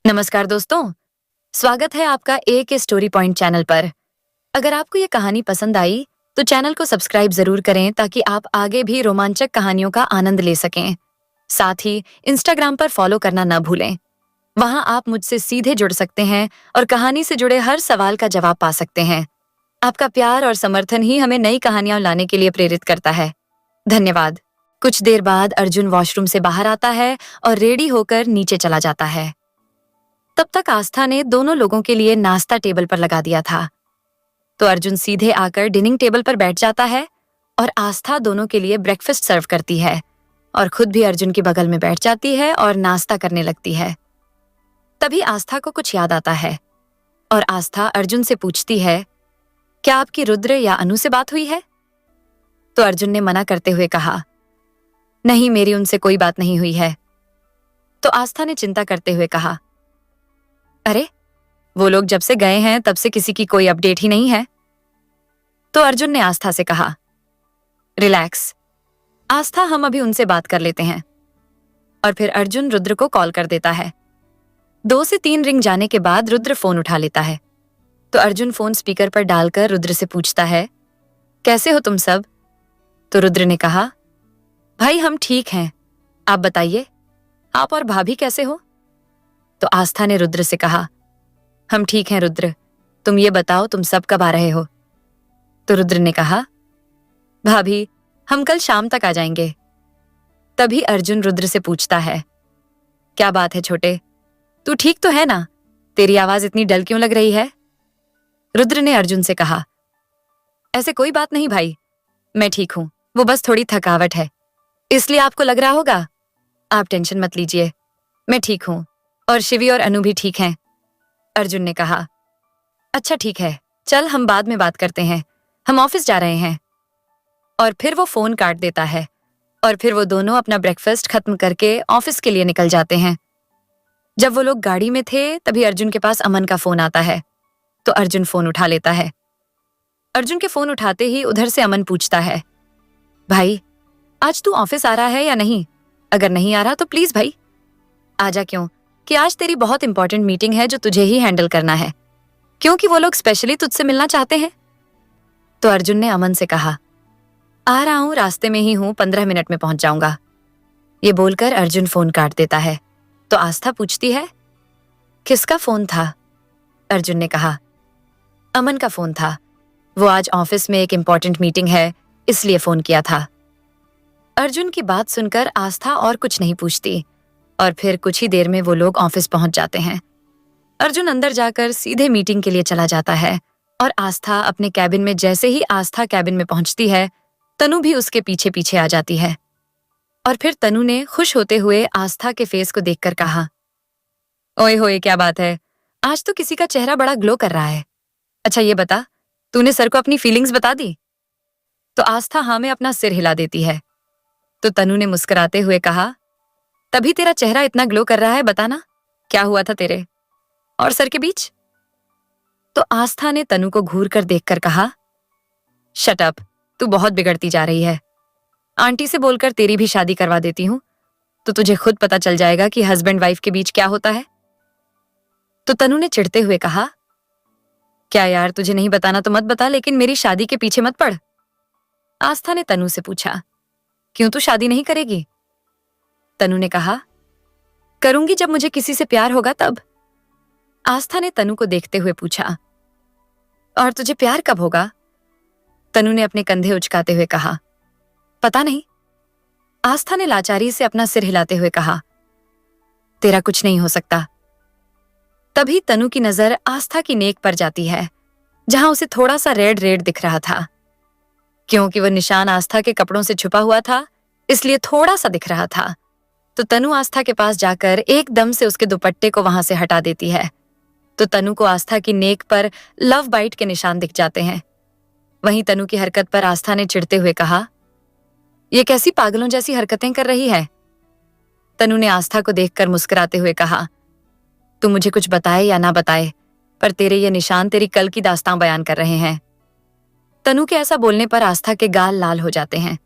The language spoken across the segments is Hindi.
नमस्कार दोस्तों, स्वागत है आपका ए के स्टोरी पॉइंट चैनल पर। अगर आपको ये कहानी पसंद आई तो चैनल को सब्सक्राइब जरूर करें ताकि आप आगे भी रोमांचक कहानियों का आनंद ले सकें। साथ ही इंस्टाग्राम पर फॉलो करना न भूलें। वहां आप मुझसे सीधे जुड़ सकते हैं और कहानी से जुड़े हर सवाल का जवाब पा सकते हैं। आपका प्यार और समर्थन ही हमें नई कहानियां लाने के लिए प्रेरित करता है। धन्यवाद। कुछ देर बाद अर्जुन वॉशरूम से बाहर आता है और रेडी होकर नीचे चला जाता है। तब तक आस्था ने दोनों लोगों के लिए नाश्ता टेबल पर लगा दिया था। तो अर्जुन सीधे आकर डिनिंग टेबल पर बैठ जाता है और आस्था दोनों के लिए ब्रेकफास्ट सर्व करती है और खुद भी अर्जुन के बगल में बैठ जाती है और नाश्ता करने लगती है। तभी आस्था को कुछ याद आता है और आस्था अर्जुन से पूछती है, क्या आपकी रुद्र या अनु से बात हुई है? तो अर्जुन ने मना करते हुए कहा, नहीं, मेरी उनसे कोई बात नहीं हुई है। तो आस्था ने चिंता करते हुए कहा, अरे, वो लोग जब से गए हैं तब से किसी की कोई अपडेट ही नहीं है। तो अर्जुन ने आस्था से कहा, रिलैक्स आस्था, हम अभी उनसे बात कर लेते हैं। और फिर अर्जुन रुद्र को कॉल कर देता है। 2 से 3 रिंग जाने के बाद रुद्र फोन उठा लेता है। तो अर्जुन फोन स्पीकर पर डालकर रुद्र से पूछता है, कैसे हो तुम सब? तो रुद्र ने कहा, भाई हम ठीक हैं, आप बताइए, आप और भाभी कैसे हो? तो आस्था ने रुद्र से कहा, हम ठीक हैं रुद्र, तुम ये बताओ तुम सब कब आ रहे हो? तो रुद्र ने कहा, भाभी हम कल शाम तक आ जाएंगे। तभी अर्जुन रुद्र से पूछता है, क्या बात है छोटे, तू ठीक तो है ना? तेरी आवाज इतनी डल क्यों लग रही है? रुद्र ने अर्जुन से कहा, ऐसे कोई बात नहीं भाई, मैं ठीक हूं, वो बस थोड़ी थकावट है, इसलिए आपको लग रहा होगा। आप टेंशन मत लीजिए, मैं ठीक हूं और शिवी और अनु भी ठीक हैं। अर्जुन ने कहा, अच्छा ठीक है, चल हम बाद में बात करते हैं, हम ऑफिस जा रहे हैं। और फिर वो फोन काट देता है और फिर वो दोनों अपना ब्रेकफास्ट खत्म करके ऑफिस के लिए निकल जाते हैं। जब वो लोग गाड़ी में थे तभी अर्जुन के पास अमन का फोन आता है। तो अर्जुन फोन उठा लेता है। अर्जुन के फोन उठाते ही उधर से अमन पूछता है, भाई आज तू ऑफिस आ रहा है या नहीं? अगर नहीं आ रहा तो प्लीज भाई आजा, क्यों कि आज तेरी बहुत इंपॉर्टेंट मीटिंग है जो तुझे ही हैंडल करना है, क्योंकि वो लोग स्पेशली तुझसे मिलना चाहते हैं। तो अर्जुन ने अमन से कहा, आ रहा हूं, रास्ते में ही हूं, 15 मिनट में पहुंच जाऊंगा। ये बोलकर अर्जुन फोन काट देता है। तो आस्था पूछती है, किसका फोन था? अर्जुन ने कहा, अमन का फोन था, वो आज ऑफिस में एक इंपॉर्टेंट मीटिंग है इसलिए फोन किया था। अर्जुन की बात सुनकर आस्था और कुछ नहीं पूछती और फिर कुछ ही देर में वो लोग ऑफिस पहुंच जाते हैं। अर्जुन अंदर जाकर सीधे मीटिंग के लिए चला जाता है और आस्था अपने कैबिन में जैसे ही आस्था कैबिन में पहुंचती है, तनु भी उसके पीछे पीछे आ जाती है। और फिर तनु ने खुश होते हुए आस्था के फेस को देखकर कहा, ओए होए क्या बात है, आज तो किसी का चेहरा बड़ा ग्लो कर रहा है। अच्छा ये बता, तूने सर को अपनी फीलिंग्स बता दी? तो आस्था हाँ में अपना सिर हिला देती है। तो तनु ने मुस्कुराते हुए कहा, तभी तेरा चेहरा इतना ग्लो कर रहा है, बताना क्या हुआ था तेरे और सर के बीच? तो आस्था ने तनु को घूर कर देखकर कहा, शट अप, तू बहुत बिगड़ती जा रही है। आंटी से बोलकर तेरी भी शादी करवा देती हूं, तो तुझे खुद पता चल जाएगा कि हस्बैंड वाइफ के बीच क्या होता है। तो तनु ने चिढ़ते हुए कहा, क्या यार, तुझे नहीं बताना तो मत बता, लेकिन मेरी शादी के पीछे मत पड़। आस्था ने तनु से पूछा, क्यों तू शादी नहीं करेगी? तनु ने कहा, करूंगी जब मुझे किसी से प्यार होगा तब। आस्था ने तनु को देखते हुए पूछा, और तुझे प्यार कब होगा? तनु ने अपने कंधे उचकाते हुए कहा, पता नहीं। आस्था ने लाचारी से अपना सिर हिलाते हुए कहा, तेरा कुछ नहीं हो सकता। तभी तनु की नजर आस्था की नेक पर जाती है, जहां उसे थोड़ा सा रेड रेड दिख रहा था। क्योंकि वह निशान आस्था के कपड़ों से छुपा हुआ था, इसलिए थोड़ा सा दिख रहा था। तो तनु आस्था के पास जाकर एकदम से उसके दुपट्टे को वहां से हटा देती है। तो तनु को आस्था की नेक पर लव बाइट के निशान दिख जाते हैं। वहीं तनु की हरकत पर आस्था ने चिढ़ते हुए कहा, ये कैसी पागलों जैसी हरकतें कर रही है? तनु ने आस्था को देखकर मुस्कुराते हुए कहा, तू मुझे कुछ बताए या ना बताए, पर तेरे ये निशान तेरी कल की दास्तां बयान कर रहे हैं। तनु के ऐसा बोलने पर आस्था के गाल लाल हो जाते हैं।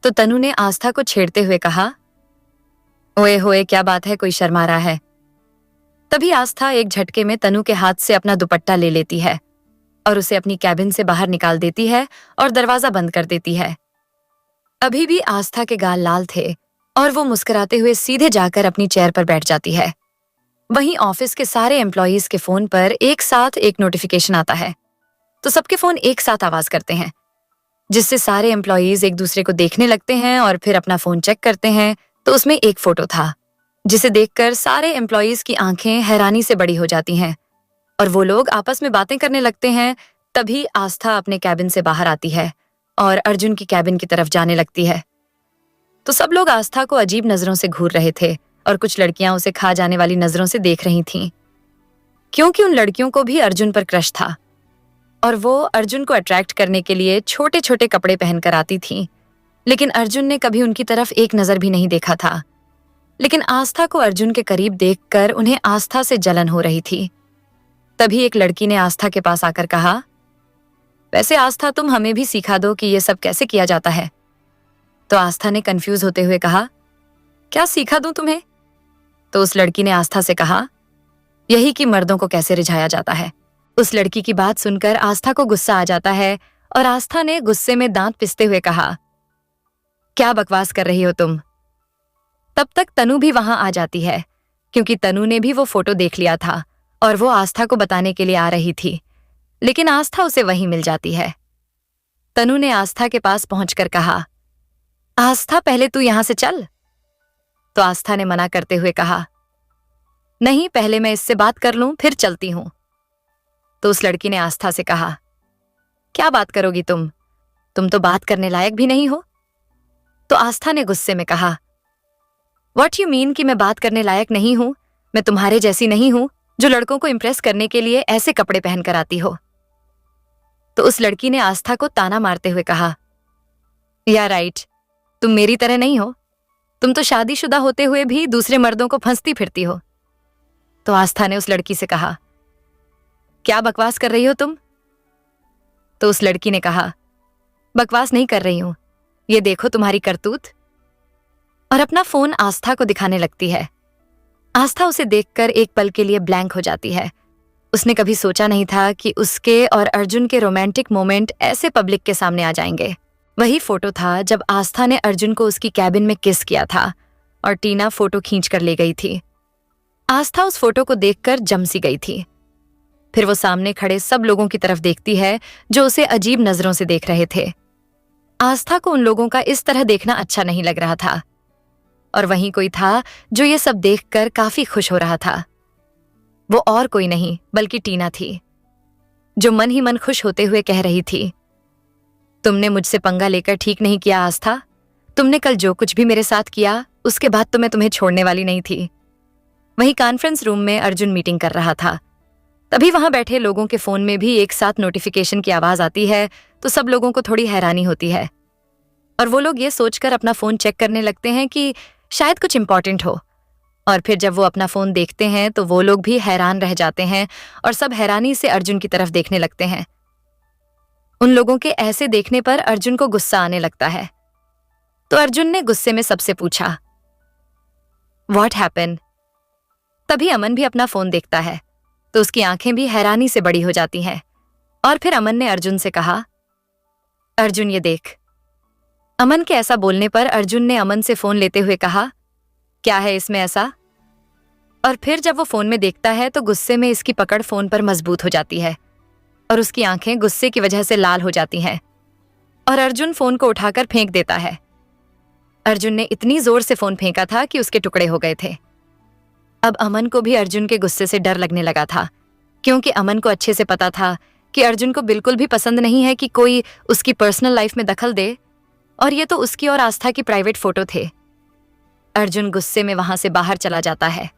तो तनु ने आस्था को छेड़ते हुए कहा, ओए होए क्या बात है, कोई शर्मा रहा है? तभी आस्था एक झटके में तनु के हाथ से अपना दुपट्टा ले लेती है और उसे अपनी कैबिन से बाहर निकाल देती है और दरवाजा बंद कर देती है। अभी भी आस्था के गाल लाल थे और वो मुस्कुराते हुए सीधे जाकर अपनी चेयर पर बैठ जाती है। वहीं ऑफिस के सारे एम्प्लॉयज के फोन पर एक साथ एक नोटिफिकेशन आता है, तो सबके फोन एक साथ आवाज करते हैं, जिससे सारे एम्प्लॉयज एक दूसरे को देखने लगते हैं और फिर अपना फोन चेक करते हैं। तो उसमें एक फोटो था जिसे देखकर सारे एम्प्लॉयज की आंखें हैरानी से बड़ी हो जाती हैं और वो लोग आपस में बातें करने लगते हैं। तभी आस्था अपने कैबिन से बाहर आती है और अर्जुन की कैबिन की तरफ जाने लगती है। तो सब लोग आस्था को अजीब नजरों से घूर रहे थे और कुछ लड़कियां उसे खा जाने वाली नजरों से देख रही थीं, क्योंकि उन लड़कियों को भी अर्जुन पर क्रश था और वो अर्जुन को अट्रैक्ट करने के लिए छोटे छोटे कपड़े पहनकर आती थीं। लेकिन अर्जुन ने कभी उनकी तरफ एक नजर भी नहीं देखा था। लेकिन आस्था को अर्जुन के करीब देखकर उन्हें आस्था से जलन हो रही थी। तभी एक लड़की ने आस्था के पास आकर कहा, वैसे आस्था, तुम हमें भी सिखा दो कि ये सब कैसे किया जाता है। तो आस्था ने कंफ्यूज होते हुए कहा, क्या सिखा दूं तुम्हें? तो उस लड़की ने आस्था से कहा, यही कि मर्दों को कैसे रिझाया जाता है। उस लड़की की बात सुनकर आस्था को गुस्सा आ जाता है और आस्था ने गुस्से में दांत पिसते हुए कहा, क्या बकवास कर रही हो तुम? तब तक तनु भी वहां आ जाती है, क्योंकि तनु ने भी वो फोटो देख लिया था और वो आस्था को बताने के लिए आ रही थी। लेकिन आस्था उसे वहीं मिल जाती है। तनु ने आस्था के पास पहुंचकर कहा, आस्था, पहले तू यहां से चल। तो आस्था ने मना करते हुए कहा, नहीं, पहले मैं इससे बात कर लूं, फिर चलती हूं। तो उस लड़की ने आस्था से कहा, क्या बात करोगी तुम तो बात करने लायक भी नहीं हो। तो आस्था ने गुस्से में कहा, व्हाट यू मीन कि मैं बात करने लायक नहीं हूं? मैं तुम्हारे जैसी नहीं हूं जो लड़कों को इंप्रेस करने के लिए ऐसे कपड़े पहनकर आती हो। तो उस लड़की ने आस्था को ताना मारते हुए कहा, या राइट, तुम मेरी तरह नहीं हो, तुम तो शादीशुदा होते हुए भी दूसरे मर्दों को फंसती फिरती हो। तो आस्था ने उस लड़की से कहा, क्या बकवास कर रही हो तुम? तो उस लड़की ने कहा, बकवास नहीं कर रही हूं, ये देखो तुम्हारी करतूत। और अपना फोन आस्था को दिखाने लगती है। आस्था उसे देखकर एक पल के लिए ब्लैंक हो जाती है। उसने कभी सोचा नहीं था कि उसके और अर्जुन के रोमांटिक मोमेंट ऐसे पब्लिक के सामने आ जाएंगे। वही फोटो था जब आस्था ने अर्जुन को उसकी कैबिन में किस किया था और टीना फोटो खींच कर ले गई थी। आस्था उस फोटो को देखकर जम सी गई थी। फिर वो सामने खड़े सब लोगों की तरफ देखती है जो उसे अजीब नजरों से देख रहे थे। आस्था को उन लोगों का इस तरह देखना अच्छा नहीं लग रहा था और वहीं कोई था जो ये सब देखकर काफी खुश हो रहा था। वो और कोई नहीं बल्कि टीना थी, जो मन ही मन खुश होते हुए कह रही थी, तुमने मुझसे पंगा लेकर ठीक नहीं किया आस्था। तुमने कल जो कुछ भी मेरे साथ किया उसके बाद तो मैं तुम्हें छोड़ने वाली नहीं थी। वहीं कॉन्फ्रेंस रूम में अर्जुन मीटिंग कर रहा था। तभी वहां बैठे लोगों के फोन में भी एक साथ नोटिफिकेशन की आवाज आती है, तो सब लोगों को थोड़ी हैरानी होती है और वो लोग ये सोचकर अपना फोन चेक करने लगते हैं कि शायद कुछ इंपॉर्टेंट हो। और फिर जब वो अपना फोन देखते हैं तो वो लोग भी हैरान रह जाते हैं और सब हैरानी से अर्जुन की तरफ देखने लगते हैं। उन लोगों के ऐसे देखने पर अर्जुन को गुस्सा आने लगता है। तो अर्जुन ने गुस्से में सबसे पूछा, व्हाट हैपेंड? तभी अमन भी अपना फोन देखता है, तो उसकी आंखें भी हैरानी से बड़ी हो जाती हैं। और फिर अमन ने अर्जुन से कहा, अर्जुन ये देख। अमन के ऐसा बोलने पर अर्जुन ने अमन से फोन लेते हुए कहा, क्या है इसमें ऐसा? और फिर जब वो फोन में देखता है तो गुस्से में इसकी पकड़ फोन पर मजबूत हो जाती है और उसकी आंखें गुस्से की वजह से लाल हो जाती हैं और अर्जुन फोन को उठाकर फेंक देता है। अर्जुन ने इतनी जोर से फोन फेंका था कि उसके टुकड़े हो गए थे। अब अमन को भी अर्जुन के गुस्से से डर लगने लगा था, क्योंकि अमन को अच्छे से पता था कि अर्जुन को बिल्कुल भी पसंद नहीं है कि कोई उसकी पर्सनल लाइफ में दखल दे, और ये तो उसकी और आस्था की प्राइवेट फोटो थे। अर्जुन गुस्से में वहां से बाहर चला जाता है।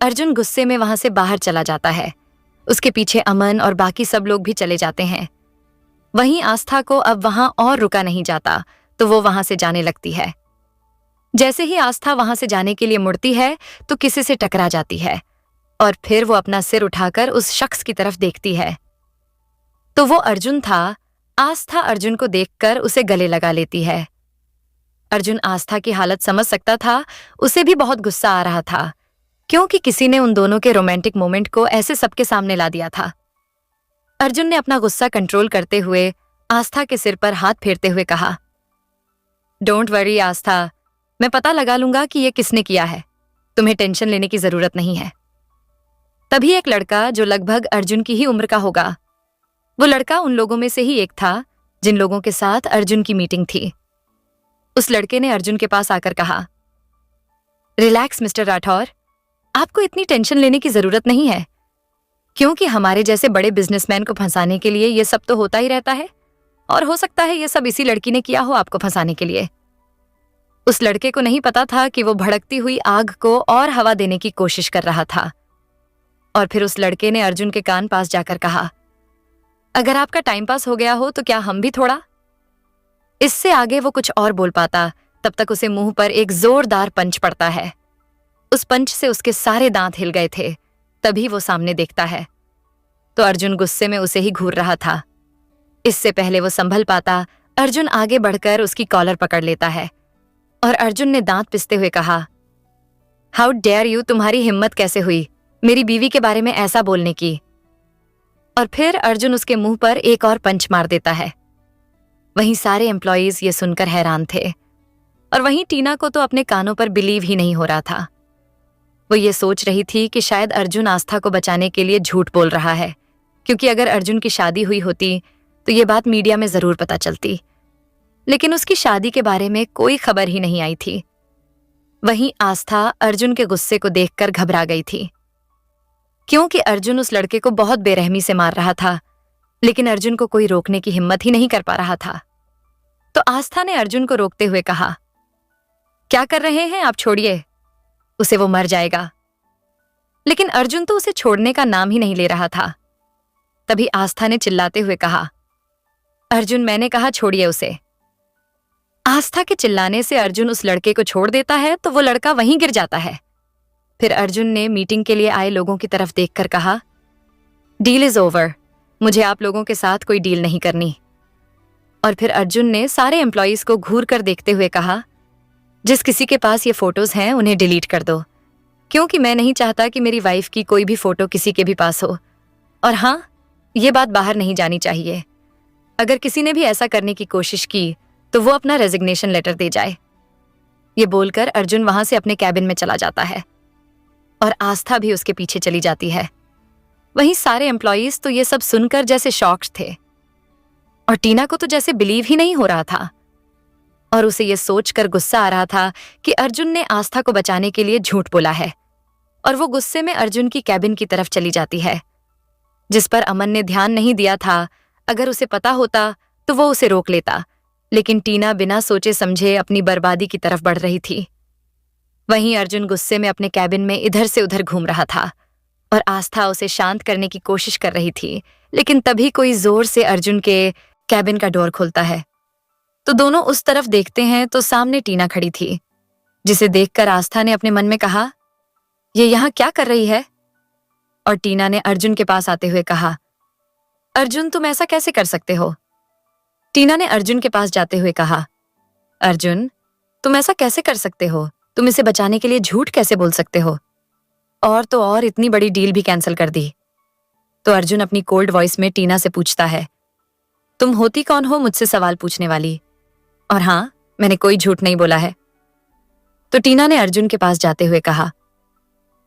अर्जुन गुस्से में वहां से बाहर चला जाता है। उसके पीछे अमन और बाकी सब लोग भी चले जाते हैं। वहीं आस्था को अब वहां और रुका नहीं जाता, तो वो वहां से जाने लगती है। जैसे ही आस्था वहां से जाने के लिए मुड़ती है तो किसी से टकरा जाती है और फिर वो अपना सिर उठाकर उस शख्स की तरफ देखती है। तो वो अर्जुन था। आस्था अर्जुन को देखकर उसे गले लगा लेती है। अर्जुन आस्था की हालत समझ सकता था, उसे भी बहुत गुस्सा आ रहा था, क्योंकि किसी ने उन दोनों के रोमांटिक मोमेंट को ऐसे सबके सामने ला दिया था। अर्जुन ने अपना गुस्सा कंट्रोल करते हुए आस्था के सिर पर हाथ फेरते हुए कहा, डोंट वरी आस्था, मैं पता लगा लूंगा कि ये किसने किया है। तुम्हें टेंशन लेने की जरूरत नहीं है। तभी एक लड़का जो लगभग अर्जुन की ही उम्र का होगा, वो लड़का उन लोगों में से ही एक था जिन लोगों के साथ अर्जुन की मीटिंग थी। उस लड़के ने अर्जुन के पास आकर कहा, रिलैक्स मिस्टर राठौर, आपको इतनी टेंशन लेने की जरूरत नहीं है, क्योंकि हमारे जैसे बड़े बिजनेसमैन को फंसाने के लिए ये सब तो होता ही रहता है, और हो सकता है ये सब इसी लड़की ने किया हो आपको फंसाने के लिए। उस लड़के को नहीं पता था कि वो भड़कती हुई आग को और हवा देने की कोशिश कर रहा था। और फिर उस लड़के ने अर्जुन के कान पास जाकर कहा, अगर आपका टाइम पास हो गया हो तो क्या हम भी थोड़ा। इससे आगे वो कुछ और बोल पाता, तब तक उसे मुंह पर एक जोरदार पंच पड़ता है। उस पंच से उसके सारे दांत हिल गए थे। तभी वो सामने देखता है तो अर्जुन गुस्से में उसे ही घूर रहा था। इससे पहले वो संभल पाता, अर्जुन आगे बढ़कर उसकी कॉलर पकड़ लेता है और अर्जुन ने दांत पिसते हुए कहा, हाउ डेयर यू, तुम्हारी हिम्मत कैसे हुई मेरी बीवी के बारे में ऐसा बोलने की। और फिर अर्जुन उसके मुंह पर एक और पंच मार देता है। वहीं सारे एम्प्लॉयज ये सुनकर हैरान थे, और वहीं टीना को तो अपने कानों पर बिलीव ही नहीं हो रहा था। वो ये सोच रही थी कि शायद अर्जुन आस्था को बचाने के लिए झूठ बोल रहा है, क्योंकि अगर अर्जुन की शादी हुई होती तो ये बात मीडिया में जरूर पता चलती। लेकिन उसकी शादी के बारे में कोई खबर ही नहीं आई थी। वहीं आस्था अर्जुन के गुस्से को देखकर घबरा गई थी, क्योंकि अर्जुन उस लड़के को बहुत बेरहमी से मार रहा था, लेकिन अर्जुन को कोई रोकने की हिम्मत ही नहीं कर पा रहा था। तो आस्था ने अर्जुन को रोकते हुए कहा, क्या कर रहे हैं आप, छोड़िए उसे, वो मर जाएगा। लेकिन अर्जुन तो उसे छोड़ने का नाम ही नहीं ले रहा था। तभी आस्था ने चिल्लाते हुए कहा, अर्जुन मैंने कहा छोड़िए उसे। आस्था के चिल्लाने से अर्जुन उस लड़के को छोड़ देता है तो वो लड़का वहीं गिर जाता है। फिर अर्जुन ने मीटिंग के लिए आए लोगों की तरफ देखकर कहा, डील इज ओवर, मुझे आप लोगों के साथ कोई डील नहीं करनी। और फिर अर्जुन ने सारे एम्प्लॉयज को घूर कर देखते हुए कहा, जिस किसी के पास ये फोटोज हैं उन्हें डिलीट कर दो, क्योंकि मैं नहीं चाहता कि मेरी वाइफ की कोई भी फोटो किसी के भी पास हो। और हाँ, ये बात बाहर नहीं जानी चाहिए। अगर किसी ने भी ऐसा करने की कोशिश की तो वो अपना रेजिग्नेशन लेटर दे जाए। ये बोलकर अर्जुन वहां से अपने कैबिन में चला जाता है और आस्था भी उसके पीछे चली जाती है। वहीं सारे एम्प्लॉयज तो ये सब सुनकर जैसे शॉक्ड थे, और टीना को तो जैसे बिलीव ही नहीं हो रहा था, और उसे ये सोचकर गुस्सा आ रहा था कि अर्जुन ने आस्था को बचाने के लिए झूठ बोला है। और वो गुस्से में अर्जुन की कैबिन की तरफ चली जाती है, जिस पर अमन ने ध्यान नहीं दिया था। अगर उसे पता होता तो वो उसे रोक लेता, लेकिन टीना बिना सोचे समझे अपनी बर्बादी की तरफ बढ़ रही थी। वहीं अर्जुन गुस्से में अपने कैबिन में इधर से उधर घूम रहा था और आस्था उसे शांत करने की कोशिश कर रही थी। लेकिन तभी कोई जोर से अर्जुन के कैबिन का डोर खुलता है, तो दोनों उस तरफ देखते हैं तो सामने टीना खड़ी थी, जिसे देखकर आस्था ने अपने मन में कहा, ये यहाँ क्या कर रही है। और टीना ने अर्जुन के पास आते हुए कहा, अर्जुन तुम ऐसा कैसे कर सकते हो। टीना ने अर्जुन के पास जाते हुए कहा, अर्जुन तुम ऐसा कैसे कर सकते हो, तुम इसे बचाने के लिए झूठ कैसे बोल सकते हो, और तो और इतनी बड़ी डील भी कैंसिल कर दी। तो अर्जुन अपनी कोल्ड वॉइस में टीना से पूछता है, तुम होती कौन हो मुझसे सवाल पूछने वाली, और हाँ मैंने कोई झूठ नहीं बोला है। तो टीना ने अर्जुन के पास जाते हुए कहा,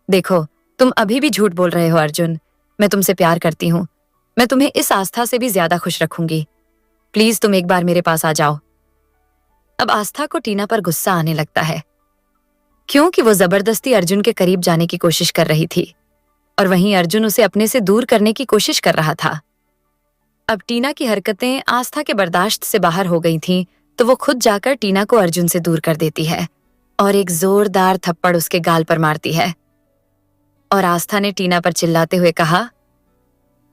देखो तुम अभी भी झूठ बोल रहे हो अर्जुन, मैं तुमसे प्यार करती हूँ, मैं तुम्हें इस आस्था से भी ज्यादा खुश रखूंगी, प्लीज तुम एक बार मेरे पास आ जाओ। अब आस्था को टीना पर गुस्सा आने लगता है, क्योंकि वो जबरदस्ती अर्जुन के करीब जाने की कोशिश कर रही थी, और वहीं अर्जुन उसे अपने से दूर करने की कोशिश कर रहा था। अब टीना की हरकतें आस्था के बर्दाश्त से बाहर हो गई थीं, तो वो खुद जाकर टीना को अर्जुन से दूर कर देती है और एक जोरदार थप्पड़ उसके गाल पर मारती है। और आस्था ने टीना पर चिल्लाते हुए कहा,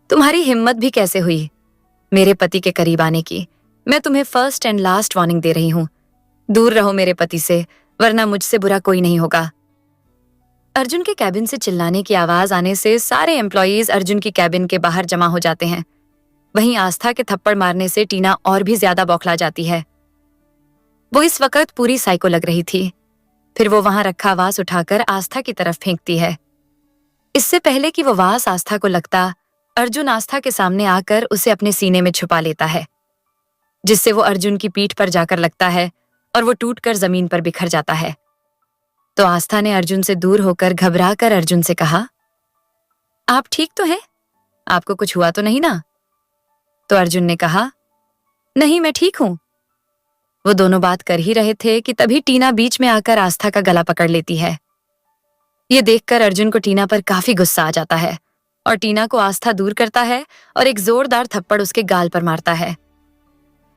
तुम्हारी हिम्मत भी कैसे हुई मेरे पति के करीब आने की, मैं तुम्हें फर्स्ट एंड लास्ट वार्निंग दे रही हूं, दूर रहो मेरे पति से, वरना मुझसे बुरा कोई नहीं होगा। अर्जुन के कैबिन से चिल्लाने की आवाज आने से सारे एम्प्लॉयज अर्जुन की कैबिन के बाहर जमा हो जाते हैं। वहीं आस्था के थप्पड़ मारने से टीना और भी ज्यादा बौखला जाती है। वो इस वक्त पूरी साइको लग रही थी। फिर वो वहां रखा वास उठाकर आस्था की तरफ फेंकती है। इससे पहले कि वो वास आस्था को लगता, अर्जुन आस्था के सामने आकर उसे अपने सीने में छुपा लेता है, जिससे वो अर्जुन की पीठ पर जाकर लगता है और वो टूटकर जमीन पर बिखर जाता है। तो आस्था ने अर्जुन से दूर होकर घबराकर अर्जुन से कहा, आप ठीक तो हैं? आपको कुछ हुआ तो नहीं ना? तो अर्जुन ने कहा, नहीं, मैं ठीक हूं। वो दोनों बात कर ही रहे थे कि तभी टीना बीच में आकर आस्था का गला पकड़ लेती है। ये देखकर अर्जुन को टीना पर काफी गुस्सा आ जाता है और टीना को आस्था दूर करता है और एक जोरदार थप्पड़ उसके गाल पर मारता है।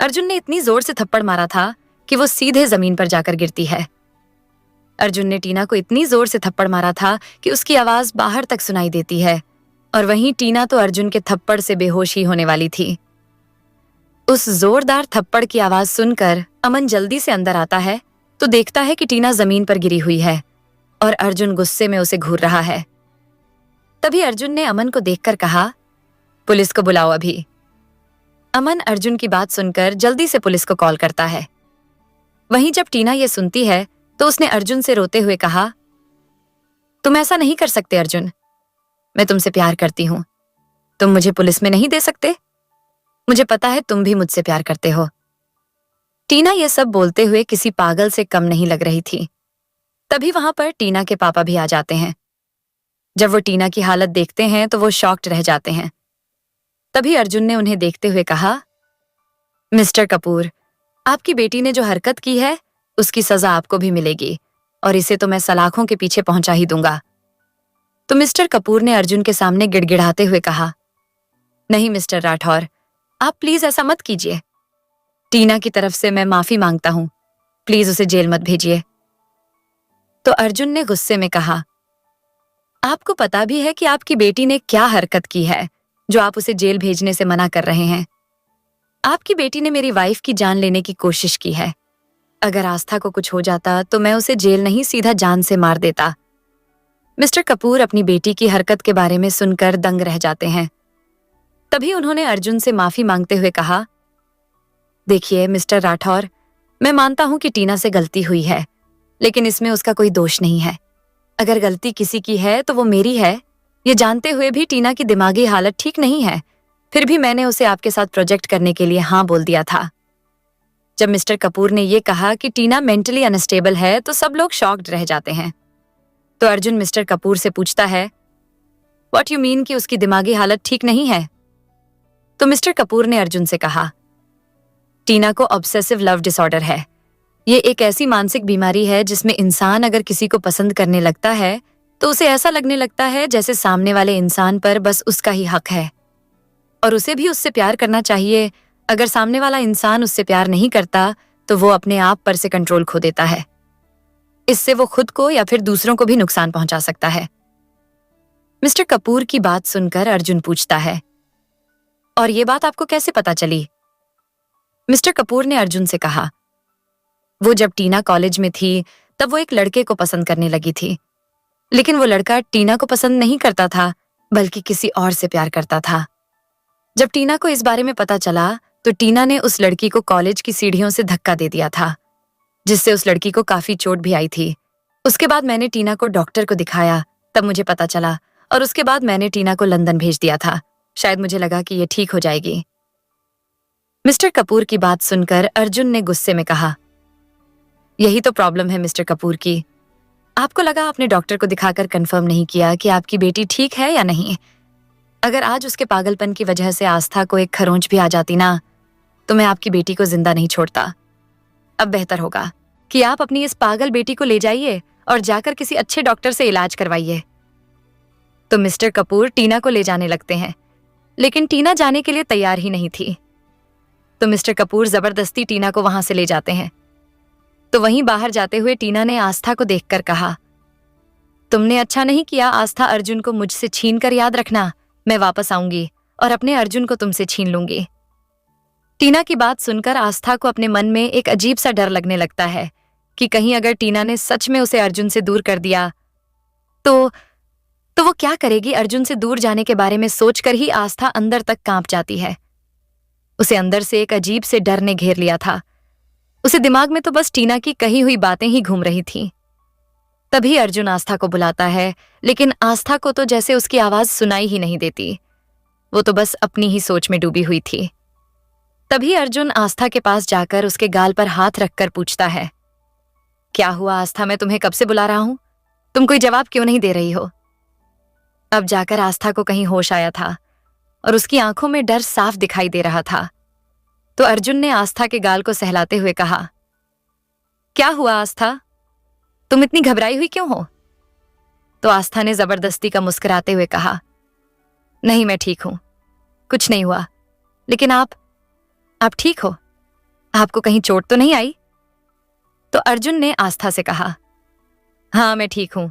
अर्जुन ने इतनी जोर से थप्पड़ मारा था कि वो सीधे जमीन पर जाकर गिरती है। अर्जुन ने टीना को इतनी जोर से थप्पड़ मारा था कि उसकी आवाज बाहर तक सुनाई देती है और वहीं टीना तो अर्जुन के थप्पड़ से बेहोश ही होने वाली थी। उस जोरदार थप्पड़ की आवाज सुनकर अमन जल्दी से अंदर आता है तो देखता है कि टीना जमीन पर गिरी हुई है और अर्जुन गुस्से में उसे घूर रहा है। तभी अर्जुन ने अमन को देखकर कहा, पुलिस को बुलाओ अभी। अमन अर्जुन की बात सुनकर जल्दी से पुलिस को कॉल करता है। वहीं जब टीना ये सुनती है तो उसने अर्जुन से रोते हुए कहा, तुम ऐसा नहीं कर सकते अर्जुन, मैं तुमसे प्यार करती हूं, तुम मुझे पुलिस में नहीं दे सकते? मुझे पता है तुम भी मुझसे प्यार करते हो। टीना ये सब बोलते हुए किसी पागल से कम नहीं लग रही थी। तभी वहां पर टीना के पापा भी आ जाते हैं। जब वो टीना की हालत देखते हैं तो वो शॉक्ड रह जाते हैं। तभी अर्जुन ने उन्हें देखते हुए कहा, मिस्टर कपूर, आपकी बेटी ने जो हरकत की है उसकी सजा आपको भी मिलेगी और इसे तो मैं सलाखों के पीछे पहुंचा ही दूंगा। तो मिस्टर कपूर ने अर्जुन के सामने गिड़गिड़ाते हुए कहा, नहीं मिस्टर राठौर, आप प्लीज ऐसा मत कीजिए। टीना की तरफ से मैं माफी मांगता हूं, प्लीज उसे जेल मत भेजिए। तो अर्जुन ने गुस्से में कहा, आपको पता भी है कि आपकी बेटी ने क्या हरकत की है जो आप उसे जेल भेजने से मना कर रहे हैं? आपकी बेटी ने मेरी वाइफ की जान लेने की कोशिश की है। अगर आस्था को कुछ हो जाता तो मैं उसे जेल नहीं सीधा जान से मार देता। मिस्टर कपूर अपनी बेटी की हरकत के बारे में सुनकर दंग रह जाते हैं। तभी उन्होंने अर्जुन से माफी मांगते हुए कहा, देखिए मिस्टर राठौर, मैं मानता हूं कि टीना से गलती हुई है, लेकिन इसमें उसका कोई दोष नहीं है। अगर गलती किसी की है तो वो मेरी है। ये जानते हुए भी टीना की दिमागी हालत ठीक नहीं है, फिर भी मैंने उसे आपके साथ प्रोजेक्ट करने के लिए हाँ बोल दिया था। जब मिस्टर कपूर ने ये कहा कि टीना मेंटली अनस्टेबल है तो सब लोग शॉक्ड रह जाते हैं। तो अर्जुन मिस्टर कपूर से पूछता है, व्हाट यू मीन कि उसकी दिमागी हालत ठीक नहीं है? तो मिस्टर कपूर ने अर्जुन से कहा, टीना को ऑब्सेसिव लव डिसऑर्डर है। ये एक ऐसी मानसिक बीमारी है जिसमें इंसान अगर किसी को पसंद करने लगता है तो उसे ऐसा लगने लगता है जैसे सामने वाले इंसान पर बस उसका ही हक है और उसे भी उससे प्यार करना चाहिए। अगर सामने वाला इंसान उससे प्यार नहीं करता तो वो अपने आप पर से कंट्रोल खो देता है। इससे वो खुद को या फिर दूसरों को भी नुकसान पहुंचा सकता है। मिस्टर कपूर की बात सुनकर अर्जुन पूछता है, और ये बात आपको कैसे पता चली? मिस्टर कपूर ने अर्जुन से कहा, वो जब टीना कॉलेज में थी तब वो एक लड़के को पसंद करने लगी थी, लेकिन वो लड़का टीना को पसंद नहीं करता था बल्कि किसी और से प्यार करता था। जब टीना को इस बारे में पता चला तो टीना ने उस लड़की को कॉलेज की सीढ़ियों से धक्का दे दिया था, जिससे उस लड़की को काफी चोट भी आई थी। उसके बाद मैंने टीना को डॉक्टर को दिखाया, तब मुझे पता चला, और उसके बाद मैंने टीना को लंदन भेज दिया था। शायद मुझे लगा कि ये ठीक हो जाएगी। मिस्टर कपूर की बात सुनकर अर्जुन ने गुस्से में कहा, यही तो प्रॉब्लम है मिस्टर कपूर की। आपको लगा आपने डॉक्टर को दिखाकर कंफर्म नहीं किया कि आपकी बेटी ठीक है या नहीं। अगर आज उसके पागलपन की वजह से आस्था को एक खरोंच भी आ जाती ना, तो मैं आपकी बेटी को जिंदा नहीं छोड़ता। अब बेहतर होगा कि आप अपनी इस पागल बेटी को ले जाइए और जाकर किसी अच्छे डॉक्टर से इलाज करवाइए। तो मिस्टर कपूर टीना को ले जाने लगते हैं, लेकिन टीना जाने के लिए तैयार ही नहीं थी। तो मिस्टर कपूर जबरदस्ती टीना को वहां से ले जाते हैं। तो वहीं बाहर जाते हुए टीना ने आस्था को देखकर कहा, तुमने अच्छा नहीं किया आस्था, अर्जुन को मुझसे छीन कर याद रखना। मैं वापस आऊंगी और अपने अर्जुन को तुमसे छीन लूंगी। टीना की बात सुनकर आस्था को अपने मन में एक अजीब सा डर लगने लगता है कि कहीं अगर टीना ने सच में उसे अर्जुन से दूर कर दिया तो वो क्या करेगी। अर्जुन से दूर जाने के बारे में सोचकर ही आस्था अंदर तक कांप जाती है। उसे अंदर से एक अजीब से डर ने घेर लिया था। उसे दिमाग में तो बस टीना की कही हुई बातें ही घूम रही थी। तभी अर्जुन आस्था को बुलाता है, लेकिन आस्था को तो जैसे उसकी आवाज सुनाई ही नहीं देती। वो तो बस अपनी ही सोच में डूबी हुई थी। तभी अर्जुन आस्था के पास जाकर उसके गाल पर हाथ रखकर पूछता है, क्या हुआ आस्था, मैं तुम्हें कब से बुला रहा हूं, तुम कोई जवाब क्यों नहीं दे रही हो? अब जाकर आस्था को कहीं होश आया था और उसकी आंखों में डर साफ दिखाई दे रहा था। तो अर्जुन ने आस्था के गाल को सहलाते हुए कहा, क्या हुआ आस्था, तुम इतनी घबराई हुई क्यों हो? तो आस्था ने जबरदस्ती का मुस्कुराते हुए कहा, नहीं मैं ठीक हूं, कुछ नहीं हुआ। लेकिन आप ठीक हो? आपको कहीं चोट तो नहीं आई? तो अर्जुन ने आस्था से कहा, हाँ मैं ठीक हूं।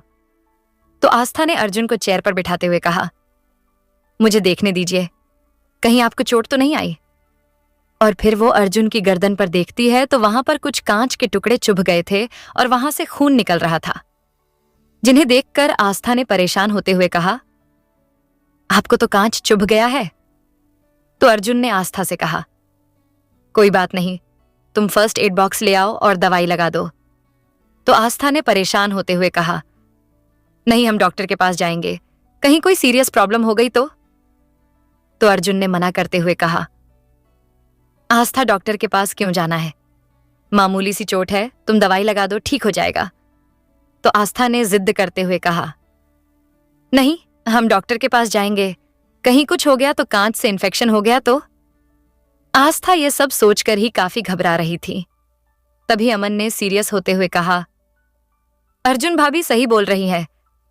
तो आस्था ने अर्जुन को चेयर पर बिठाते हुए कहा, मुझे देखने दीजिए, कहीं आपको चोट तो नहीं आई? और फिर वो अर्जुन की गर्दन पर देखती है तो वहां पर कुछ कांच के टुकड़े चुभ गए थे और वहां से खून निकल रहा था, जिन्हें देखकर आस्था ने परेशान होते हुए कहा, आपको तो कांच चुभ गया है। तो अर्जुन ने आस्था से कहा, कोई बात नहीं, तुम फर्स्ट एड बॉक्स ले आओ और दवाई लगा दो। तो आस्था ने परेशान होते हुए कहा, नहीं हम डॉक्टर के पास जाएंगे, कहीं कोई सीरियस प्रॉब्लम हो गई तो? तो अर्जुन ने मना करते हुए कहा, आस्था डॉक्टर के पास क्यों जाना है, मामूली सी चोट है, तुम दवाई लगा दो, ठीक हो जाएगा। तो आस्था ने जिद करते हुए कहा, नहीं हम डॉक्टर के पास जाएंगे, कहीं कुछ हो गया तो, कांच से इन्फेक्शन हो गया तो? आस्था ये सब सोचकर ही काफी घबरा रही थी। तभी अमन ने सीरियस होते हुए कहा, अर्जुन भाभी सही बोल रही है,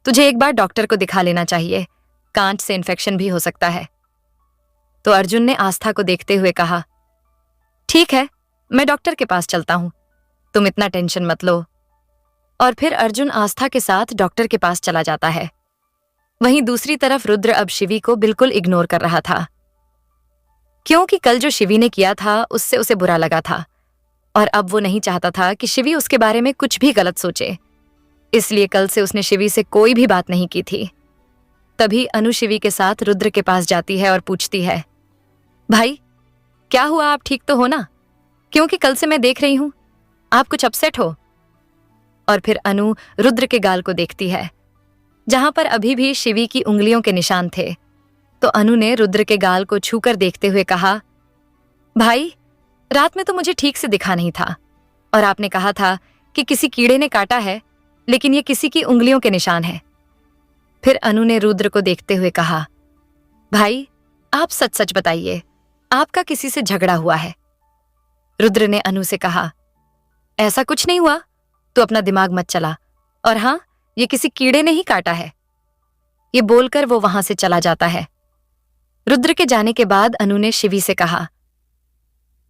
तुझे एक बार डॉक्टर को दिखा लेना चाहिए, कांच से इन्फेक्शन भी हो सकता है। तो अर्जुन ने आस्था को देखते हुए कहा, ठीक है मैं डॉक्टर के पास चलता हूं, तुम इतना टेंशन मत लो। और फिर अर्जुन आस्था के साथ डॉक्टर के पास चला जाता है। वहीं दूसरी तरफ रुद्र अब शिवी को बिल्कुल इग्नोर कर रहा था, क्योंकि कल जो शिवी ने किया था उससे उसे बुरा लगा था और अब वो नहीं चाहता था कि शिवी उसके बारे में कुछ भी गलत सोचे, इसलिए कल से उसने शिवी से कोई भी बात नहीं की थी। तभी अनु शिवी के साथ रुद्र के पास जाती है और पूछती है, भाई क्या हुआ, आप ठीक तो हो ना? क्योंकि कल से मैं देख रही हूं आप कुछ अपसेट हो। और फिर अनु रुद्र के गाल को देखती है, जहां पर अभी भी शिवी की उंगलियों के निशान थे। तो अनु ने रुद्र के गाल को छूकर देखते हुए कहा, भाई रात में तो मुझे ठीक से दिखा नहीं था और आपने कहा था कि किसी कीड़े ने काटा है, लेकिन ये किसी की उंगलियों के निशान है। फिर अनु ने रुद्र को देखते हुए कहा, भाई आप सच सच बताइए, आपका किसी से झगड़ा हुआ है? रुद्र ने अनु से कहा, ऐसा कुछ नहीं हुआ, तू अपना दिमाग मत चला, और हाँ ये किसी कीड़े ने ही काटा है। ये बोलकर वो वहां से चला जाता है। रुद्र के जाने के बाद अनु ने शिवी से कहा,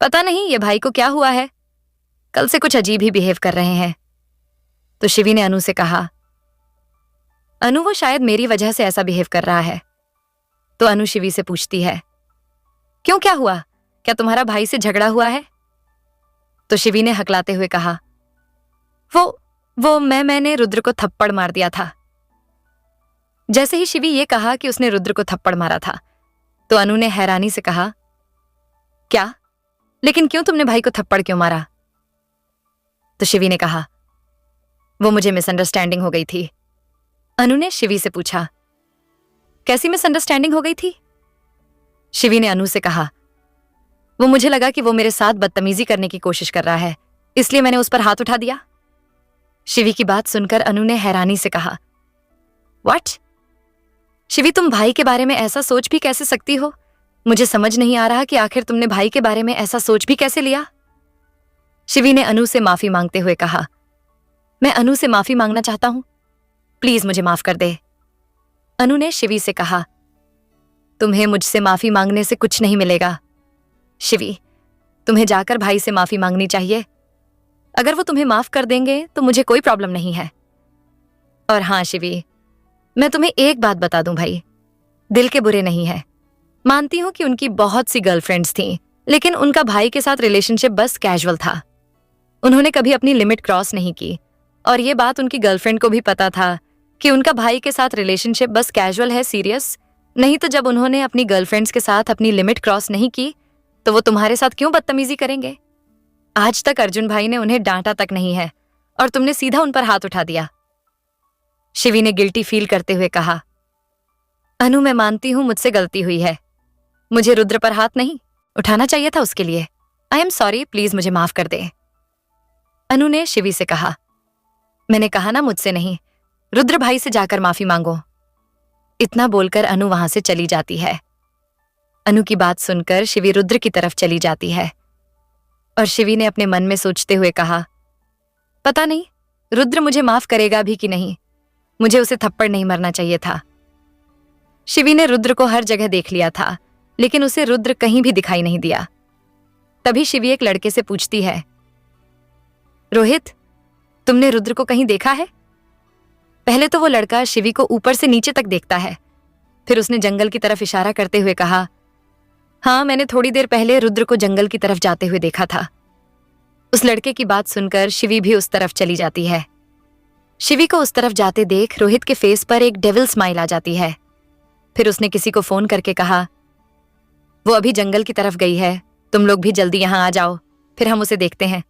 पता नहीं ये भाई को क्या हुआ है, कल से कुछ अजीब ही बिहेव कर रहे हैं। तो शिवी ने अनु से कहा, अनु वो शायद मेरी वजह से ऐसा बिहेव कर रहा है। तो अनु शिवी से पूछती है, क्यों क्या हुआ, क्या तुम्हारा भाई से झगड़ा हुआ है? तो शिवी ने हकलाते हुए कहा, वो मैंने रुद्र को थप्पड़ मार दिया था। जैसे ही शिवी ये कहा कि उसने रुद्र को थप्पड़ मारा था, तो अनु ने हैरानी से कहा, क्या, लेकिन क्यों, तुमने भाई को थप्पड़ क्यों मारा? तो शिवी ने कहा, वो मुझे मिसअंडरस्टैंडिंग हो गई थी। अनु ने शिवी से पूछा, कैसी मिसअंडरस्टैंडिंग हो गई थी? शिवी ने अनु से कहा, वो मुझे लगा कि वो मेरे साथ बदतमीजी करने की कोशिश कर रहा है, इसलिए मैंने उस पर हाथ उठा दिया। शिवी की बात सुनकर अनु ने हैरानी से कहा, व्हाट? शिवी तुम भाई के बारे में ऐसा सोच भी कैसे सकती हो? मुझे समझ नहीं आ रहा कि आखिर तुमने भाई के बारे में ऐसा सोच भी कैसे लिया? शिवी ने अनु से माफी मांगते हुए कहा, मैं अनु से माफी मांगना चाहता हूं, प्लीज मुझे माफ कर दे। अनु ने शिवी से कहा, तुम्हें मुझसे माफी मांगने से कुछ नहीं मिलेगा। शिवी तुम्हें जाकर भाई से माफी मांगनी चाहिए, अगर वो तुम्हें माफ कर देंगे तो मुझे कोई प्रॉब्लम नहीं है। और हाँ शिवी, मैं तुम्हें एक बात बता दूं, भाई दिल के बुरे नहीं है, मानती हूं कि उनकी बहुत सी गर्लफ्रेंड्स थीं, लेकिन उनका भाई के साथ रिलेशनशिप बस कैजुअल था, उन्होंने कभी अपनी लिमिट क्रॉस नहीं की, और ये बात उनकी गर्लफ्रेंड को भी पता था कि उनका भाई के साथ रिलेशनशिप बस कैजुअल है, सीरियस नहीं। तो जब उन्होंने अपनी गर्लफ्रेंड्स के साथ अपनी लिमिट क्रॉस नहीं की, तो वो तुम्हारे साथ क्यों बदतमीजी करेंगे? आज तक अर्जुन भाई ने उन्हें डांटा तक नहीं है और तुमने सीधा उन पर हाथ उठा दिया। शिवी ने गिल्टी फील करते हुए कहा। अनु, मैं मानती हूं मुझसे गलती हुई है। मुझे रुद्र पर हाथ नहीं उठाना चाहिए था उसके लिए। आई एम सॉरी, प्लीज मुझे माफ कर दे। अनु ने शिवी से कहा। मैंने कहा ना, मुझसे नहीं, रुद्र भाई से जाकर माफी मांगो। इतना बोलकर अनु वहां से चली जाती है। अनु की बात सुनकर शिवी रुद्र की तरफ चली जाती है और शिवी ने अपने मन में सोचते हुए कहा, पता नहीं रुद्र मुझे माफ करेगा भी कि नहीं। मुझे उसे थप्पड़ नहीं मारना चाहिए था। शिवी ने रुद्र को हर जगह देख लिया था, लेकिन उसे रुद्र कहीं भी दिखाई नहीं दिया। तभी शिवी एक लड़के से पूछती है, रोहित, तुमने रुद्र को कहीं देखा है? पहले तो वो लड़का शिवी को ऊपर से नीचे तक देखता है, फिर उसने जंगल की तरफ इशारा करते हुए कहा, हाँ, मैंने थोड़ी देर पहले रुद्र को जंगल की तरफ जाते हुए देखा था। उस लड़के की बात सुनकर शिवी भी उस तरफ चली जाती है। शिवी को उस तरफ जाते देख रोहित के फेस पर एक डेविल स्माइल आ जाती है। फिर उसने किसी को फोन करके कहा, वो अभी जंगल की तरफ गई है, तुम लोग भी जल्दी यहां आ जाओ, फिर हम उसे देखते हैं।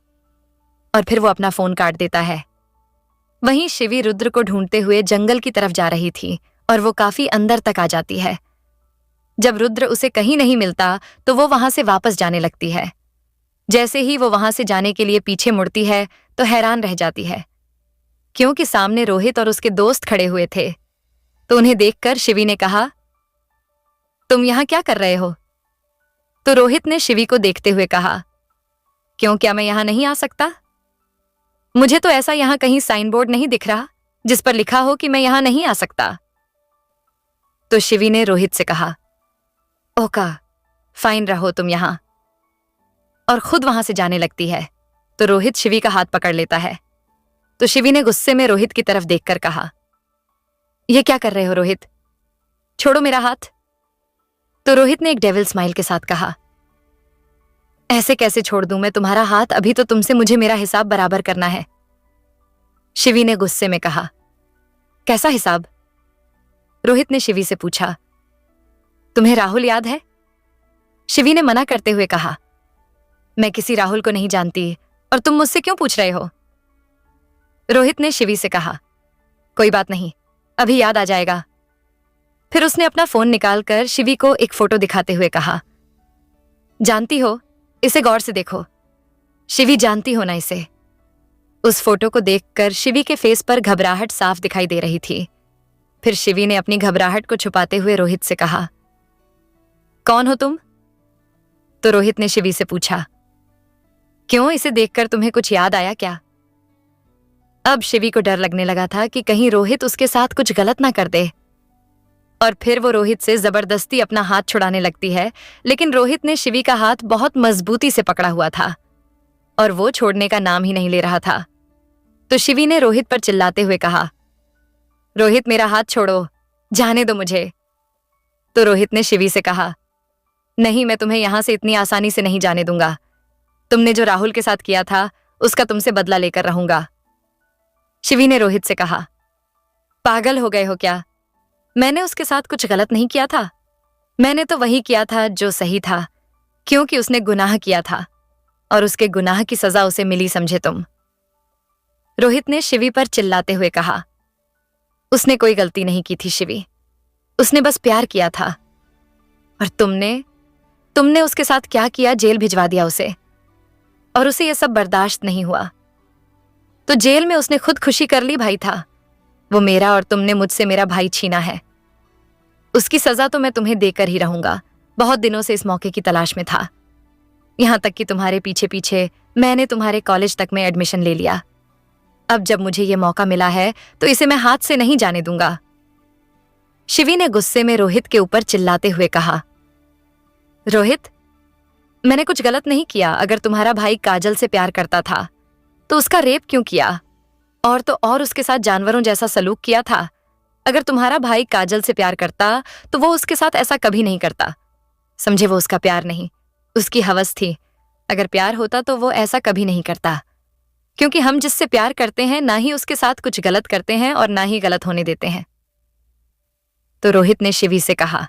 और फिर वो अपना फोन काट देता है। वहीं शिवी रुद्र को ढूंढते हुए जंगल की तरफ जा रही थी और वो काफी अंदर तक आ जाती है। जब रुद्र उसे कहीं नहीं मिलता तो वो वहां से वापस जाने लगती है। जैसे ही वो वहां से जाने के लिए पीछे मुड़ती है तो हैरान रह जाती है, क्योंकि सामने रोहित और उसके दोस्त खड़े हुए थे। तो उन्हें देखकर शिवी ने कहा, तुम यहां क्या कर रहे हो? तो रोहित ने शिवी को देखते हुए कहा, क्यों, क्या मैं यहां नहीं आ सकता? मुझे तो ऐसा यहां कहीं साइन बोर्ड नहीं दिख रहा जिस पर लिखा हो कि मैं यहां नहीं आ सकता। तो शिवी ने रोहित से कहा, ओका, फाइन, रहो तुम यहां, और खुद वहां से जाने लगती है। तो रोहित शिवी का हाथ पकड़ लेता है। तो शिवी ने गुस्से में रोहित की तरफ देखकर कहा, यह क्या कर रहे हो रोहित, छोड़ो मेरा हाथ। तो रोहित ने एक डेविल स्माइल के साथ कहा, ऐसे कैसे छोड़ दूं मैं तुम्हारा हाथ, अभी तो तुमसे मुझे मेरा हिसाब बराबर करना है। शिवी ने गुस्से में कहा, कैसा हिसाब? रोहित ने शिवी से पूछा, तुम्हें राहुल याद है? शिवी ने मना करते हुए कहा, मैं किसी राहुल को नहीं जानती और तुम मुझसे क्यों पूछ रहे हो? रोहित ने शिवी से कहा, कोई बात नहीं, अभी याद आ जाएगा। फिर उसने अपना फोन निकालकर शिवी को एक फोटो दिखाते हुए कहा, जानती हो, इसे गौर से देखो। शिवी, जानती हो ना इसे? उस फोटो को देखकर शिवी के फेस पर घबराहट साफ दिखाई दे रही थी। फिर शिवी ने अपनी घबराहट को छुपाते हुए रोहित से कहा, कौन हो तुम? तो रोहित ने शिवी से पूछा, क्यों, इसे देखकर तुम्हें कुछ याद आया क्या? अब शिवी को डर लगने लगा था कि कहीं रोहित उसके साथ कुछ गलत ना कर दे, और फिर वो रोहित से जबरदस्ती अपना हाथ छुड़ाने लगती है। लेकिन रोहित ने शिवी का हाथ बहुत मजबूती से पकड़ा हुआ था और वो छोड़ने का नाम ही नहीं ले रहा था। तो शिवी ने रोहित पर चिल्लाते हुए कहा, रोहित, मेरा हाथ छोड़ो, जाने दो मुझे। तो रोहित ने शिवी से कहा, नहीं, मैं तुम्हें यहां से इतनी आसानी से नहीं जाने दूंगा। तुमने जो राहुल के साथ किया था उसका तुमसे बदला लेकर रहूंगा। शिवी ने रोहित से कहा, पागल हो गए हो क्या? मैंने उसके साथ कुछ गलत नहीं किया था। मैंने तो वही किया था जो सही था, क्योंकि उसने गुनाह किया था और उसके गुनाह की सजा उसे मिली, समझे तुम? रोहित ने शिवी पर चिल्लाते हुए कहा, उसने कोई गलती नहीं की थी शिवी, उसने बस प्यार किया था। और तुमने उसके साथ क्या किया? जेल भिजवा दिया उसे, और उसे यह सब बर्दाश्त नहीं हुआ। तो जेल में उसने खुद खुशी कर ली भाई था वो मेरा, और तुमने मुझसे मेरा भाई छीना है। उसकी सजा तो मैं तुम्हें देकर ही रहूंगा। बहुत दिनों से इस मौके की तलाश में था, यहां तक कि तुम्हारे पीछे पीछे मैंने तुम्हारे कॉलेज तक में एडमिशन ले लिया। अब जब मुझे यह मौका मिला है तो इसे मैं हाथ से नहीं जाने दूंगा। शिवी ने गुस्से में रोहित के ऊपर चिल्लाते हुए कहा, रोहित, मैंने कुछ गलत नहीं किया। अगर तुम्हारा भाई काजल से प्यार करता था तो उसका रेप क्यों किया? और तो और उसके साथ जानवरों जैसा सलूक किया था। अगर तुम्हारा भाई काजल से प्यार करता तो वो उसके साथ ऐसा कभी नहीं करता, समझे? वो उसका प्यार नहीं, उसकी हवस थी। अगर प्यार होता तो वो ऐसा कभी नहीं करता, क्योंकि हम जिससे प्यार करते हैं ना ही उसके साथ कुछ गलत करते हैं और ना ही गलत होने देते हैं। तो रोहित ने शिवी से कहा,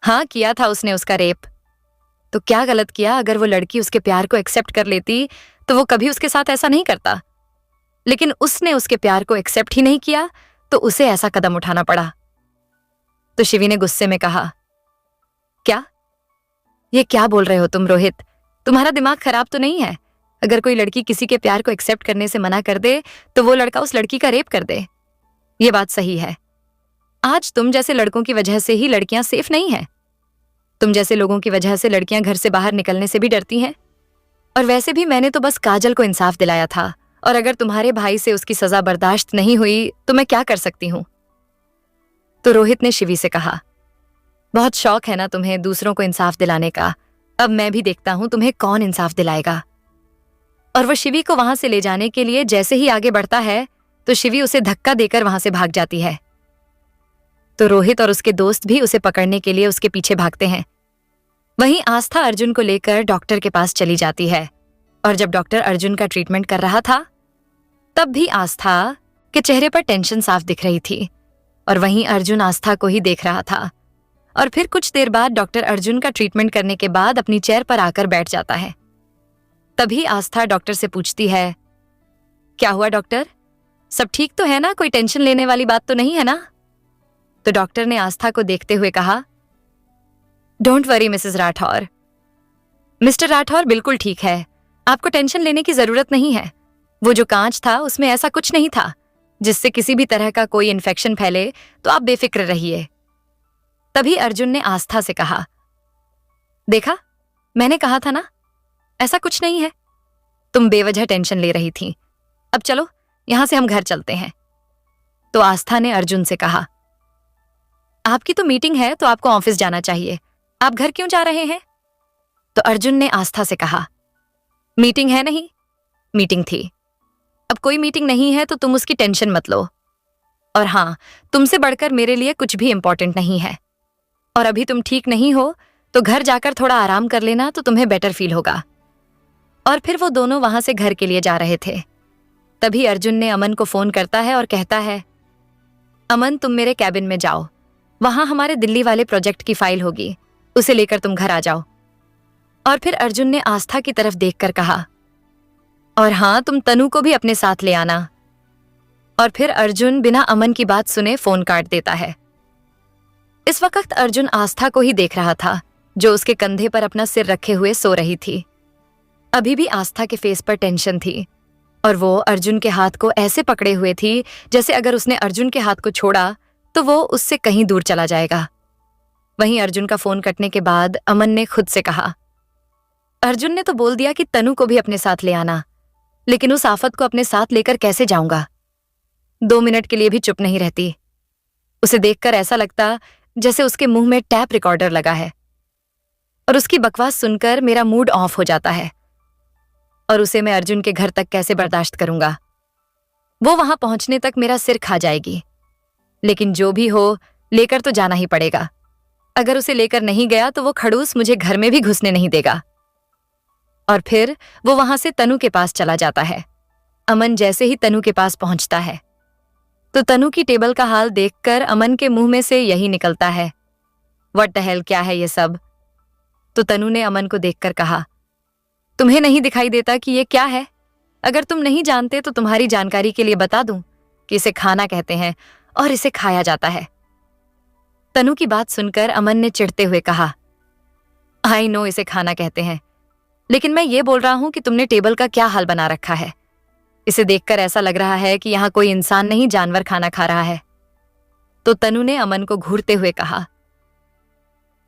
हाँ, किया था उसने उसका रेप। तो क्या गलत किया? अगर वो लड़की उसके प्यार को एक्सेप्ट कर लेती तो वो कभी उसके साथ ऐसा नहीं करता। लेकिन उसने उसके प्यार को एक्सेप्ट ही नहीं किया, तो उसे ऐसा कदम उठाना पड़ा। तो शिवी ने गुस्से में कहा, क्या? ये क्या बोल रहे हो तुम रोहित? तुम्हारा दिमाग खराब तो नहीं है? अगर कोई लड़की किसी के प्यार को एक्सेप्ट करने से मना कर दे तो वो लड़का उस लड़की का रेप कर दे। ये बात सही है। आज तुम जैसे लड़कों की वजह से ही लड़कियां सेफ नहीं हैं। तुम जैसे लोगों की वजह से लड़कियां घर से बाहर निकलने से भी डरती हैं। और वैसे भी मैंने तो बस काजल को इंसाफ दिलाया था, और अगर तुम्हारे भाई से उसकी सजा बर्दाश्त नहीं हुई तो मैं क्या कर सकती हूं? तो रोहित ने शिवी से कहा, बहुत शौक है ना तुम्हें दूसरों को इंसाफ दिलाने का। अब मैं भी देखता हूं तुम्हें कौन इंसाफ दिलाएगा। और वो शिवी को वहां से ले जाने के लिए जैसे ही आगे बढ़ता है तो शिवी उसे धक्का देकर वहां से भाग जाती है। तो रोहित और उसके दोस्त भी उसे पकड़ने के लिए उसके पीछे भागते हैं। वहीं आस्था अर्जुन को लेकर डॉक्टर के पास चली जाती है, और जब डॉक्टर अर्जुन का ट्रीटमेंट कर रहा था तब भी आस्था के चेहरे पर टेंशन साफ दिख रही थी, और वहीं अर्जुन आस्था को ही देख रहा था। और फिर कुछ देर बाद डॉक्टर अर्जुन का ट्रीटमेंट करने के बाद अपनी चेयर पर आकर बैठ जाता है। तभी आस्था डॉक्टर से पूछती है, क्या हुआ डॉक्टर? सब ठीक तो है ना? कोई टेंशन लेने वाली बात तो नहीं है ना? तो डॉक्टर ने आस्था को देखते हुए कहा, don't worry Mrs Rathore. Mister Rathore बिल्कुल ठीक है, आपको टेंशन लेने की जरूरत नहीं है। वो जो कांच था उसमें ऐसा कुछ नहीं था जिससे किसी भी तरह का कोई इन्फेक्शन फैले, तो आप बेफिक्र रहिए। तभी अर्जुन ने आस्था से कहा, देखा, मैंने कहा था ना, ऐसा कुछ नहीं है। तुम बेवजह टेंशन ले रही थी। अब चलो यहां से हम घर चलते हैं। तो आस्था ने अर्जुन से कहा, आपकी तो मीटिंग है तो आपको ऑफिस जाना चाहिए, आप घर क्यों जा रहे हैं? तो अर्जुन ने आस्था से कहा, मीटिंग है नहीं, मीटिंग थी। अब कोई मीटिंग नहीं है तो तुम उसकी टेंशन मत लो। और हाँ, तुमसे बढ़कर मेरे लिए कुछ भी इंपॉर्टेंट नहीं है। और अभी तुम ठीक नहीं हो तो घर जाकर थोड़ा आराम कर लेना तो तुम्हें बेटर फील होगा। और फिर वो दोनों वहां से घर के लिए जा रहे थे। तभी अर्जुन ने अमन को फोन करता है और कहता है, अमन तुम मेरे कैबिन में जाओ, वहां हमारे दिल्ली वाले प्रोजेक्ट की फाइल होगी, उसे लेकर तुम घर आ जाओ। और फिर अर्जुन ने आस्था की तरफ देखकर कहा, और हाँ, तुम तनु को भी अपने साथ ले आना। और फिर अर्जुन बिना अमन की बात सुने फोन काट देता है। इस वक्त अर्जुन आस्था को ही देख रहा था, जो उसके कंधे पर अपना सिर रखे हुए सो रही थी। अभी भी आस्था के फेस पर टेंशन थी, और वो अर्जुन के हाथ को ऐसे पकड़े हुए थी जैसे अगर उसने अर्जुन के हाथ को छोड़ा तो वो उससे कहीं दूर चला जाएगा। वहीं अर्जुन का फोन कटने के बाद अमन ने खुद से कहा, अर्जुन ने तो बोल दिया कि तनु को भी अपने साथ ले आना, लेकिन उस आफत को अपने साथ लेकर कैसे जाऊंगा? 2 मिनट के लिए भी चुप नहीं रहती। उसे देखकर ऐसा लगता जैसे उसके मुंह में टैप रिकॉर्डर लगा है, और उसकी बकवास सुनकर मेरा मूड ऑफ हो जाता है। और उसे मैं अर्जुन के घर तक कैसे बर्दाश्त करूंगा? वो वहां पहुंचने तक मेरा सिर खा जाएगी। लेकिन जो भी हो, लेकर तो जाना ही पड़ेगा। अगर उसे लेकर नहीं गया तो वो खड़ूस मुझे घर में भी घुसने नहीं देगा। और फिर वो वहां से तनु के पास चला जाता है। अमन जैसे ही तनु के पास पहुंचता है तो तनु की टेबल का हाल देखकर अमन के मुंह में से यही निकलता है, व्हाट द हेल, क्या है ये सब? तो तनु ने अमन को देखकर कहा, तुम्हें नहीं दिखाई देता कि ये क्या है? अगर तुम नहीं जानते तो तुम्हारी जानकारी के लिए बता दूं कि इसे खाना कहते हैं और इसे खाया जाता है। तनु की बात सुनकर अमन ने चिढ़ते हुए कहा, आई नो इसे खाना कहते हैं, लेकिन मैं ये बोल रहा हूं कि तुमने टेबल का क्या हाल बना रखा है। इसे देखकर ऐसा लग रहा है कि यहां कोई इंसान नहीं जानवर खाना खा रहा है। तो तनु ने अमन को घूरते हुए कहा,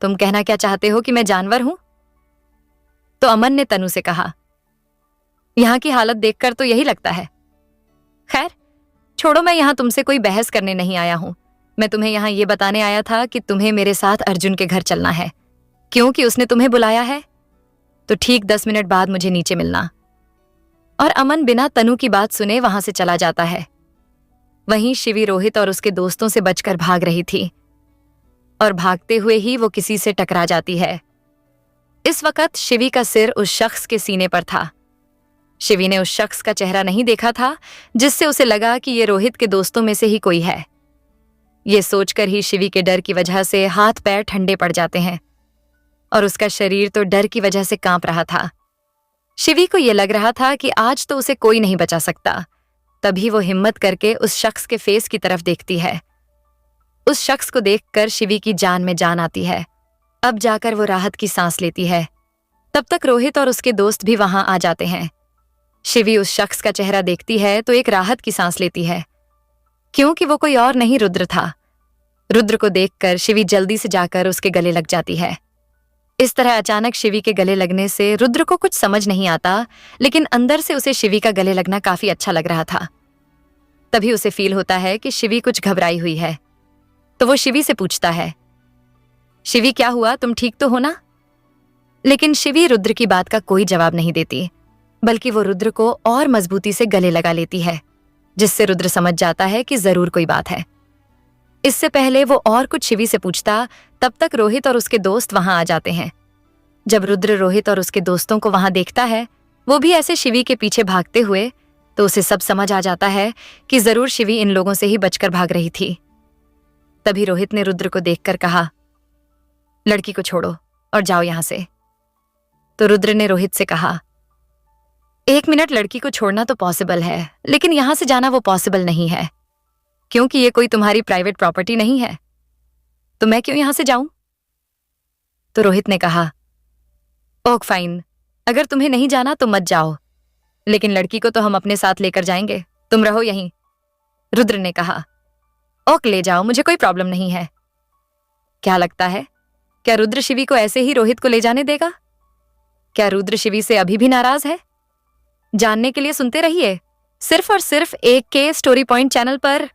तुम कहना क्या चाहते हो कि मैं जानवर हूं? तो अमन ने तनु से कहा, यहां की हालत देखकर तो यही लगता है। खैर छोड़ो, मैं यहां तुमसे कोई बहस करने नहीं आया हूं। मैं तुम्हें यहां ये बताने आया था कि तुम्हें मेरे साथ अर्जुन के घर चलना है, क्योंकि उसने तुम्हें बुलाया है। तो ठीक 10 मिनट बाद मुझे नीचे मिलना। और अमन बिना तनु की बात सुने वहां से चला जाता है। वहीं शिवी रोहित और उसके दोस्तों से बचकर भाग रही थी, और भागते हुए ही वो किसी से टकरा जाती है। इस वक्त शिवी का सिर उस शख्स के सीने पर था। शिवी ने उस शख्स का चेहरा नहीं देखा था, जिससे उसे लगा कि ये रोहित के दोस्तों में से ही कोई है। ये सोचकर ही शिवी के डर की वजह से हाथ पैर ठंडे पड़ जाते हैं, और उसका शरीर तो डर की वजह से कांप रहा था। शिवी को यह लग रहा था कि आज तो उसे कोई नहीं बचा सकता। तभी वो हिम्मत करके उस शख्स के फेस की तरफ देखती है। उस शख्स को देखकर शिवी की जान में जान आती है। अब जाकर वो राहत की सांस लेती है। तब तक रोहित और उसके दोस्त भी वहां आ जाते हैं। शिवी उस शख्स का चेहरा देखती है तो एक राहत की सांस लेती है, क्योंकि वो कोई और नहीं रुद्र था। रुद्र को देखकर शिवी जल्दी से जाकर उसके गले लग जाती है। इस तरह अचानक शिवी के गले लगने से रुद्र को कुछ समझ नहीं आता, लेकिन अंदर से उसे शिवी का गले लगना काफी अच्छा लग रहा था। तभी उसे फील होता है कि शिवी कुछ घबराई हुई है, तो वो शिवी से पूछता है, शिवी क्या हुआ, तुम ठीक तो हो ना? लेकिन शिवी रुद्र की बात का कोई जवाब नहीं देती, बल्कि वो रुद्र को और मजबूती से गले लगा लेती है, जिससे रुद्र समझ जाता है कि जरूर कोई बात है। इससे पहले वो और कुछ शिवी से पूछता, तब तक रोहित और उसके दोस्त वहां आ जाते हैं। जब रुद्र रोहित और उसके दोस्तों को वहां देखता है, वो भी ऐसे शिवी के पीछे भागते हुए, तो उसे सब समझ आ जाता है कि जरूर शिवी इन लोगों से ही बचकर भाग रही थी। तभी रोहित ने रुद्र को देखकर कहा, लड़की को छोड़ो और जाओ यहां से। तो रुद्र ने रोहित से कहा, 1 मिनट, लड़की को छोड़ना तो पॉसिबल है, लेकिन यहां से जाना वो पॉसिबल नहीं है, क्योंकि ये कोई तुम्हारी प्राइवेट प्रॉपर्टी नहीं है। तो मैं क्यों यहां से जाऊं? तो रोहित ने कहा, ओक फाइन, अगर तुम्हें नहीं जाना तो मत जाओ, लेकिन लड़की को तो हम अपने साथ लेकर जाएंगे, तुम रहो यहीं। रुद्र ने कहा, ओक ले जाओ, मुझे कोई प्रॉब्लम नहीं है। क्या लगता है, क्या रुद्र शिवी को ऐसे ही रोहित को ले जाने देगा? क्या रुद्र शिवी से अभी भी नाराज है? जानने के लिए सुनते रहिए सिर्फ और सिर्फ एक के स्टोरी पॉइंट चैनल पर।